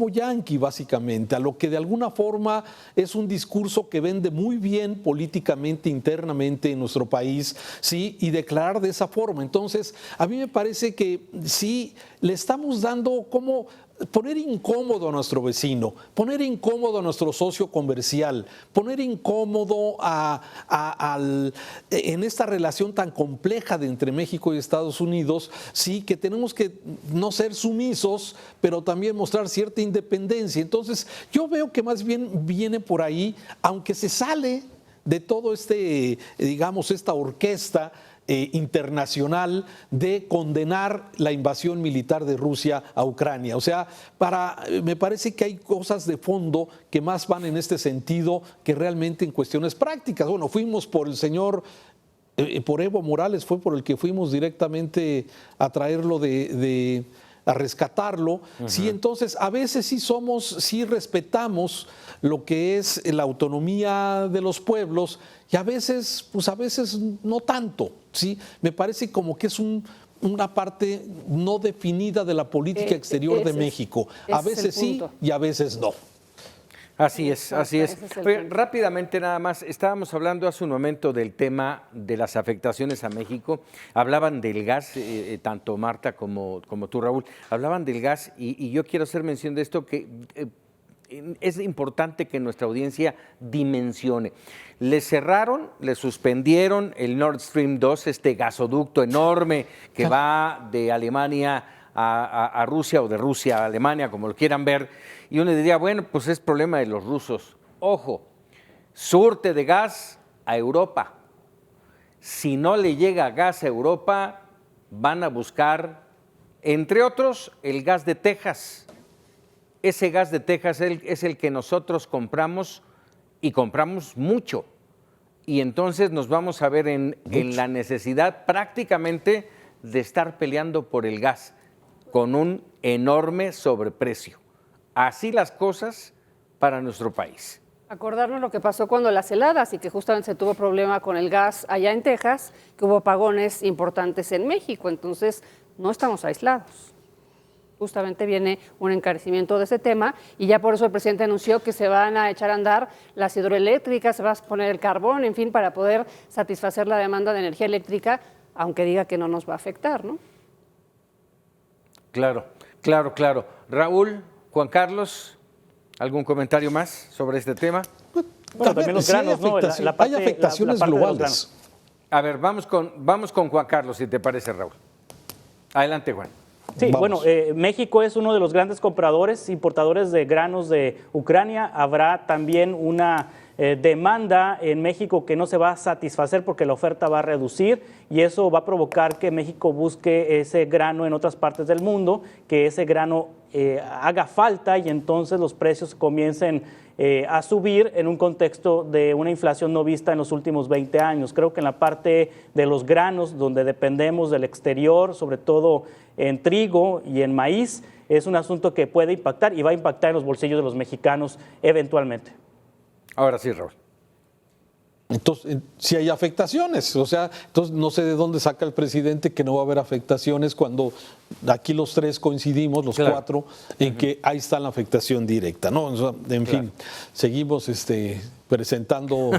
yanqui, básicamente, a lo que de alguna forma es un discurso que vende muy bien políticamente, internamente en nuestro país, ¿sí? Y declarar de esa forma. Entonces, a mí me parece que sí le estamos dando como poner incómodo a nuestro vecino, poner incómodo a nuestro socio comercial, poner incómodo en esta relación tan compleja de entre México y Estados Unidos, sí, que tenemos que no ser sumisos, pero también mostrar cierta independencia. Entonces, yo veo que más bien viene por ahí, aunque se sale de todo digamos, esta orquesta internacional de condenar la invasión militar de Rusia a Ucrania. O sea, me parece que hay cosas de fondo que más van en este sentido que realmente en cuestiones prácticas. Bueno, fuimos por el señor, por Evo Morales, fue por el que fuimos directamente a traerlo a rescatarlo. Sí, entonces a veces sí respetamos lo que es la autonomía de los pueblos y a veces no tanto, ¿sí? Me parece como que es una parte no definida de la política exterior de México. A veces sí y a veces no. Así es, así es. Oye, rápidamente nada más, estábamos hablando hace un momento del tema de las afectaciones a México, hablaban del gas, tanto Marta como tú, Raúl, hablaban del gas y yo quiero hacer mención de esto que es importante que nuestra audiencia dimensione. Le cerraron, le suspendieron el Nord Stream 2, este gasoducto enorme que va de Alemania a Rusia o de Rusia a Alemania, como lo quieran ver, y uno diría, bueno, pues es problema de los rusos. Ojo, surte de gas a Europa. Si no le llega gas a Europa, van a buscar, entre otros, el gas de Texas. Ese gas de Texas es el que nosotros compramos y compramos mucho. Y entonces nos vamos a ver en la necesidad prácticamente de estar peleando por el gas con un enorme sobreprecio. Así las cosas para nuestro país. Acordarnos lo que pasó cuando las heladas y que justamente se tuvo problema con el gas allá en Texas, que hubo apagones importantes en México, entonces no estamos aislados. Justamente viene un encarecimiento de ese tema y ya por eso el presidente anunció que se van a echar a andar las hidroeléctricas, se va a poner el carbón, en fin, para poder satisfacer la demanda de energía eléctrica, aunque diga que no nos va a afectar, ¿no? Claro. Raúl, Juan Carlos, ¿algún comentario más sobre este tema? Bueno, también los granos, ¿no? Hay afectaciones globales. A ver, vamos con Juan Carlos, si te parece, Raúl. Adelante, Juan. Sí, Vamos. bueno, México es uno de los grandes compradores, importadores de granos de Ucrania. Habrá también una demanda en México que no se va a satisfacer porque la oferta va a reducir y eso va a provocar que México busque ese grano en otras partes del mundo, que ese grano haga falta y entonces los precios comiencen a subir en un contexto de una inflación no vista en los últimos 20 años. Creo que en la parte de los granos, donde dependemos del exterior, sobre todo en trigo y en maíz, es un asunto que puede impactar y va a impactar en los bolsillos de los mexicanos eventualmente. Ahora sí, Raúl. Entonces, si hay afectaciones, o sea, entonces no sé de dónde saca el presidente que no va a haber afectaciones cuando aquí los tres coincidimos, los cuatro, en que ahí está la afectación directa, ¿no? O sea, en fin, seguimos presentando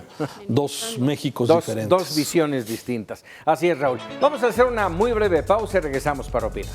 dos Méxicos diferentes. Dos visiones distintas. Así es, Raúl. Vamos a hacer una muy breve pausa y regresamos para opinar.